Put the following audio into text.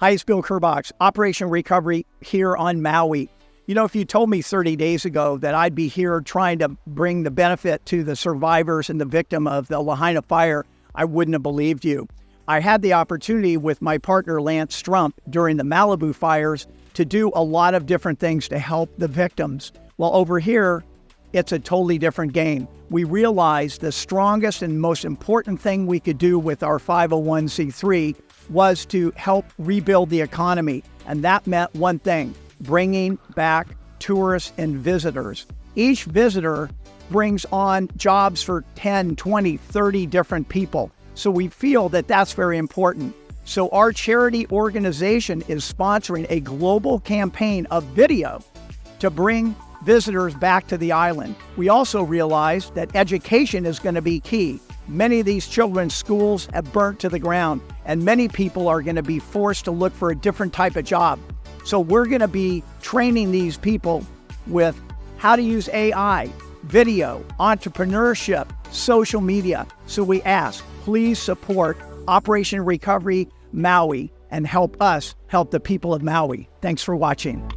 Hi, it's Bill Kerbox, Operation Recovery here on Maui. You know, if you told me 30 days ago that I'd be here trying to bring the benefit to the survivors and the victim of the Lahaina fire, I wouldn't have believed you. I had the opportunity with my partner Lance Strump during the Malibu fires to do a lot of different things to help the victims. Well, over here, it's a totally different game. We realized the strongest and most important thing we could do with our 501c3 was to help rebuild the economy. And that meant one thing, bringing back tourists and visitors. Each visitor brings on jobs for 10, 20, 30 different people. So we feel that that's very important. So our charity organization is sponsoring a global campaign of video to bring visitors back to the island. We also realized that education is going to be key. Many of these children's schools have burnt to the ground, and many people are going to be forced to look for a different type of job. So we're going to be training these people with how to use AI, video, entrepreneurship, social media. So we ask, please support Operation Recovery Maui and help us help the people of Maui. Thanks for watching.